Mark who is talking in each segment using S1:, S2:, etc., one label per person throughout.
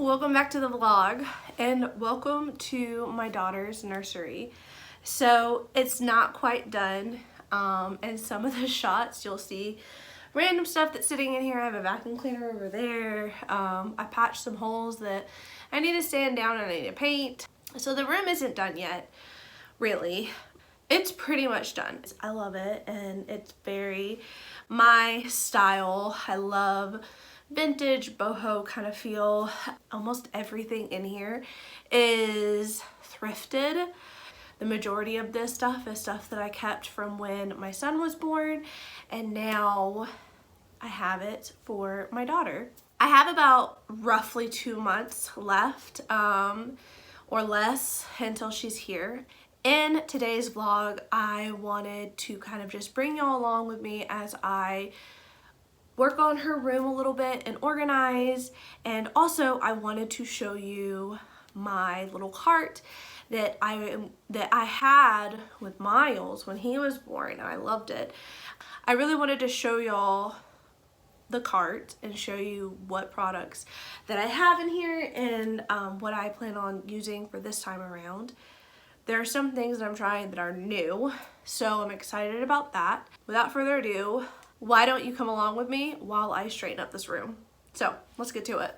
S1: Welcome back to the vlog and welcome to my daughter's nursery. So it's not quite done, and some of the shots you'll see random stuff that's sitting in here. I have a vacuum cleaner over there. I patched some holes that I need to sand down and I need to paint. So the room isn't done yet, really. It's pretty much done. I love it and it's very my style. I love vintage boho kind of feel. Almost everything in here is thrifted. The majority of this stuff is stuff that I kept from when my son was born, and now I have it for my daughter. I have about roughly 2 months left or less until she's here. In today's vlog, I wanted to kind of just bring y'all along with me as I work on her room a little bit and organize, and also I wanted to show you my little cart that I had with Miles when he was born. I loved it. I really wanted to show y'all the cart and show you what products that I have in here and what I plan on using for this time around. There are some things that I'm trying that are new, so I'm excited about that. Without further ado, why don't you come along with me while I straighten up this room? So let's get to it.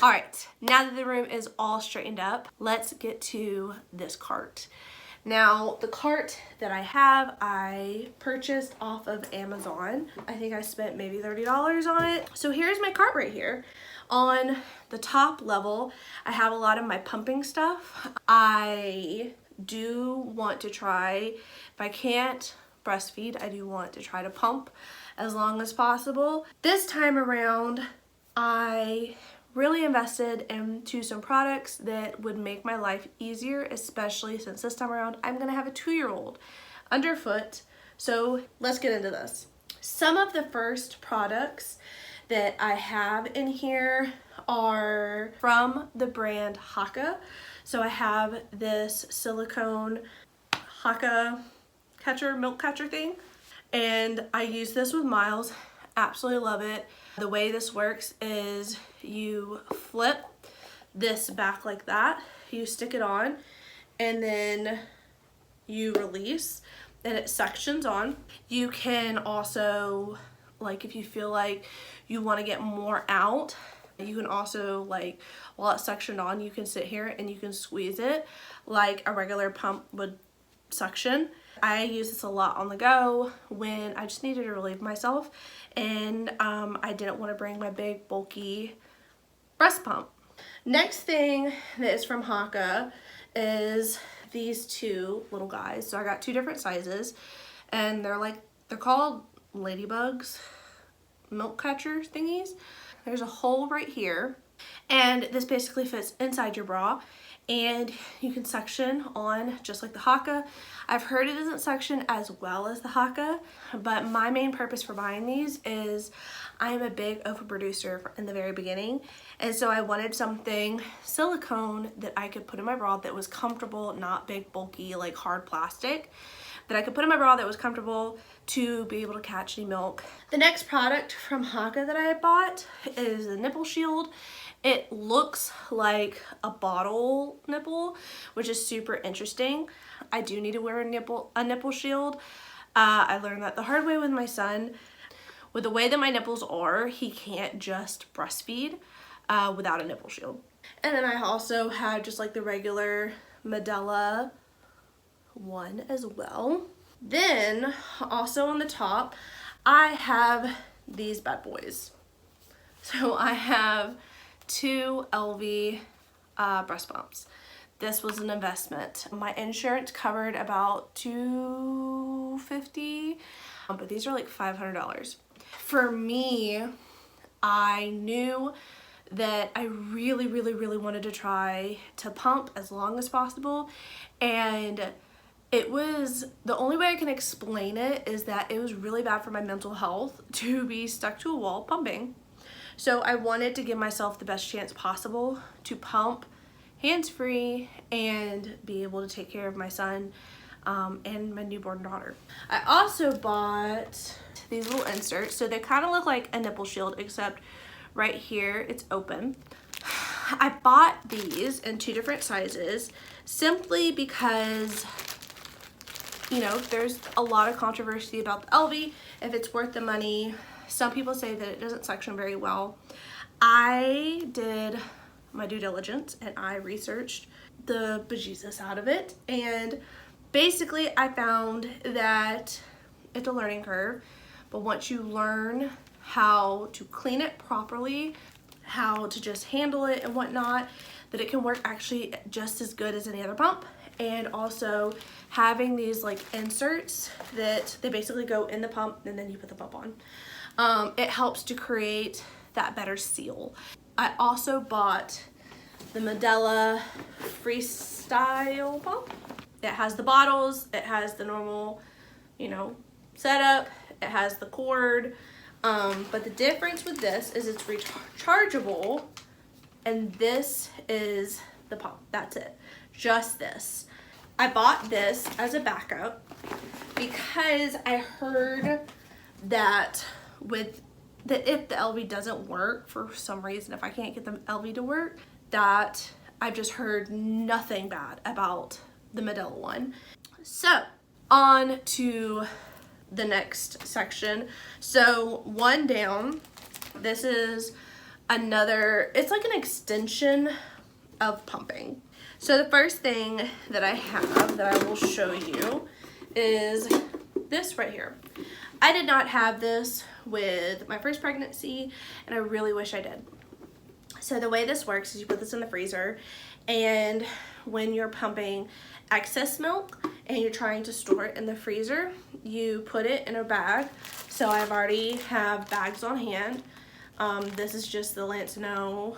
S1: All right, now that the room is all straightened up, let's get to this cart. Now, the cart that I purchased off of Amazon. I think I spent maybe $30 on it. So here's my cart right here. On the top level, I have a lot of my pumping stuff. I do want to try, if I can't breastfeed, I do want to try to pump as long as possible. This time around, I really invested into some products that would make my life easier, especially since this time around I'm gonna have a 2-year-old underfoot. So let's get into this. Some of the first products that I have in here are from the brand Haka. So I have this silicone Haka catcher, milk catcher thing, and I use this with Miles. Absolutely love it. The way this works is you flip this back like that, you stick it on, and then you release, and it suctions on. You can also, like, if you feel like you want to get more out, you can also, like, while it's suctioned on, you can sit here and you can squeeze it like a regular pump would suction. I use this a lot on the go when I just needed to relieve myself and I didn't want to bring my big bulky breast pump. Next thing that is from Haka is these two little guys. So I got two different sizes, and they're called ladybugs, milk catcher thingies. There's a hole right here, and this basically fits inside your bra, and you can suction on just like the Haka. I've heard it doesn't suction as well as the Haka, but my main purpose for buying these is I'm a big overproducer in the very beginning, and so I wanted something silicone that I could put in my bra that was comfortable, not big, bulky, like hard plastic, that I could put in my bra that was comfortable to be able to catch any milk. The next product from Haka that I bought is the nipple shield. It looks like a bottle nipple, which is super interesting. I do need to wear a nipple shield. I learned that the hard way with my son. With the way that my nipples are, he can't just breastfeed without a nipple shield. And then I also have just like the regular Medela one as well. Then also on the top, I have these bad boys. So I have two LV breast pumps. This was an investment. My insurance covered about $250, but these are like $500. For me, I knew that I really wanted to try to pump as long as possible, and it was, the only way I can explain it is that it was really bad for my mental health to be stuck to a wall pumping. So I wanted to give myself the best chance possible to pump hands-free and be able to take care of my son and my newborn daughter. I also bought these little inserts. So they kind of look like a nipple shield, except right here it's open. I bought these in two different sizes simply because, you know, there's a lot of controversy about the LV, if it's worth the money. Some people say that it doesn't suction very well. I did my due diligence and I researched the bejesus out of it, and basically I found that it's a learning curve, but once you learn how to clean it properly, how to just handle it and whatnot, that it can work actually just as good as any other pump. And also having these like inserts that they basically go in the pump and then you put the pump on. It helps to create that better seal. I also bought the Medela Freestyle pump. It has the bottles, it has the normal, you know, setup, it has the cord, but the difference with this is it's rechargeable, and this is the pump. That's it, just this. I bought this as a backup because I heard that if the LV doesn't work for some reason, if I can't get the LV to work, that I've just heard nothing bad about the Medela one. So on to the next section. So one down, this is another, it's like an extension of pumping. So the first thing that I have that I will show you is this right here. I did not have this with my first pregnancy, and I really wish I did. So the way this works is you put this in the freezer, and when you're pumping excess milk and you're trying to store it in the freezer, you put it in a bag. So I've already have bags on hand. This is just the Lancino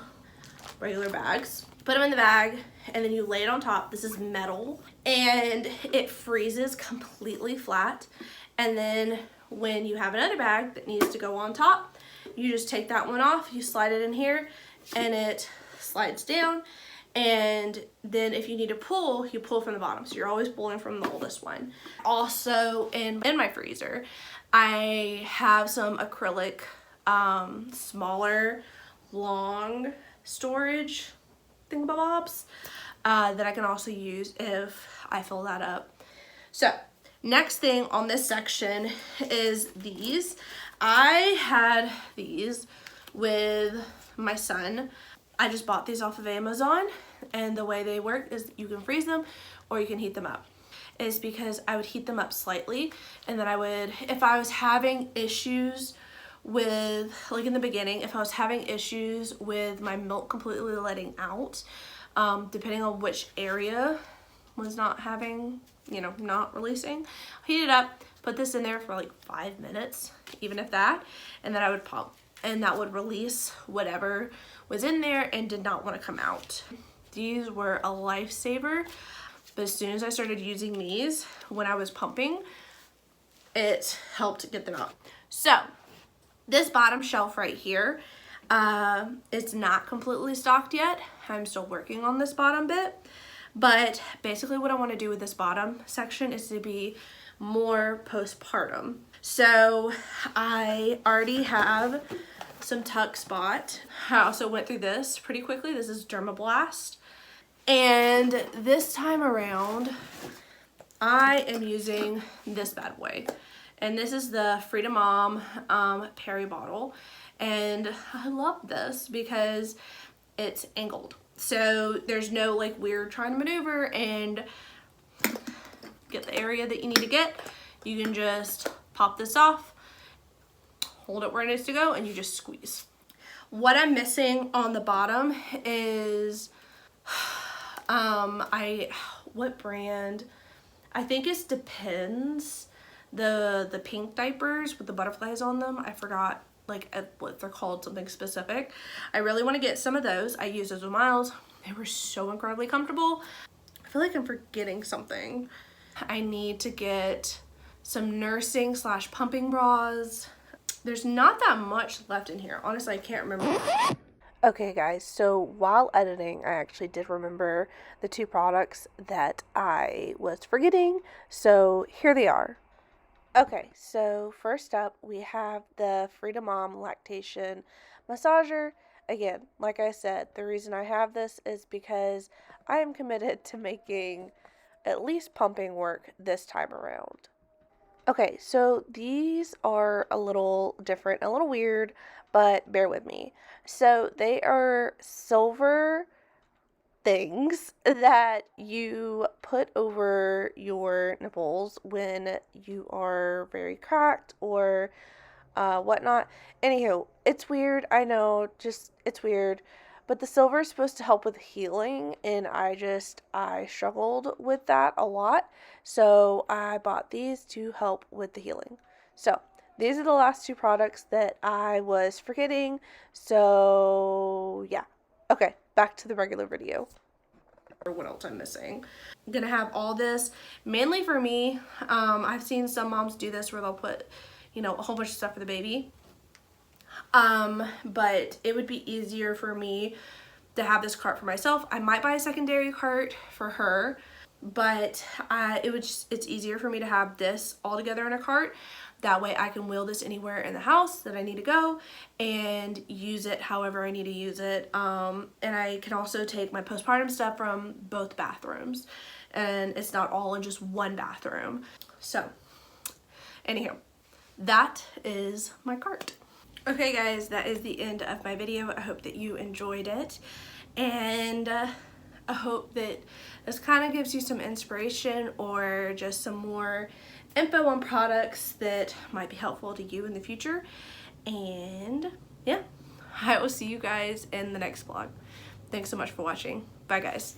S1: regular bags. Put them in the bag, and then you lay it on top. This is metal, and it freezes completely flat. And then when you have another bag that needs to go on top, you just take that one off, you slide it in here, and it slides down. And then if you need to pull, you pull from the bottom. So you're always pulling from the oldest one. Also in my freezer, I have some acrylic, smaller, long storage thingamabobs that I can also use if I fill that up. So next thing on this section is these. I had these with my son. I just bought these off of Amazon, and the way they work is you can freeze them or you can heat them up. Is because I would heat them up slightly, and then I would, if I was having issues with, like in the beginning, if I was having issues with my milk completely letting out, depending on which area was not having, you know, not releasing. Heat it up, put this in there for like 5 minutes, even if that, and then I would pump, and that would release whatever was in there and did not want to come out. These were a lifesaver, but as soon as I started using these when I was pumping, it helped get them out. So this bottom shelf right here, it's not completely stocked yet. I'm still working on this bottom bit, but basically what I want to do with this bottom section is to be more postpartum. So I already have some tuck spot. I also went through this pretty quickly. This is Dermablast. And this time around, I am using this bad boy. And this is the Freedom Mom Perry bottle. And I love this because it's angled. So there's no like weird trying to maneuver and get the area that you need to get. You can just pop this off, hold it where it needs to go, and you just squeeze. What I'm missing on the bottom is, what brand? I think it Depends. The pink diapers with the butterflies on them. I forgot like what they're called, something specific. I really want to get some of those. I used those with Miles. They were so incredibly comfortable. I feel like I'm forgetting something. I need to get some nursing / pumping bras. There's not that much left in here. Honestly, I can't remember. Okay guys, so while editing, I actually did remember the 2 products that I was forgetting. So here they are. Okay, so first up we have the Freedom Mom Lactation Massager. Again, like I said, the reason I have this is because I am committed to making at least pumping work this time around. Okay, so these are a little different, a little weird, but bear with me. So they are silver things that you put over your nipples when you are very cracked or whatnot. Anywho, it's weird, I know, just it's weird, but the silver is supposed to help with healing, and I struggled with that a lot, so I bought these to help with the healing. So these are the last 2 products that I was forgetting, so yeah. Okay, back to the regular video. Or what else I'm missing. I'm gonna have all this mainly for me. I've seen some moms do this where they'll put, you know, a whole bunch of stuff for the baby. But it would be easier for me to have this cart for myself. I might buy a secondary cart for her, but it's easier for me to have this all together in a cart. That way I can wheel this anywhere in the house that I need to go and use it however I need to use it. And I can also take my postpartum stuff from both bathrooms, and it's not all in just one bathroom. So anyhow, that is my cart. Okay guys, that is the end of my video. I hope that you enjoyed it, and I hope that this kind of gives you some inspiration or just some more info on products that might be helpful to you in the future. And yeah, I will see you guys in the next vlog. Thanks so much for watching. Bye guys.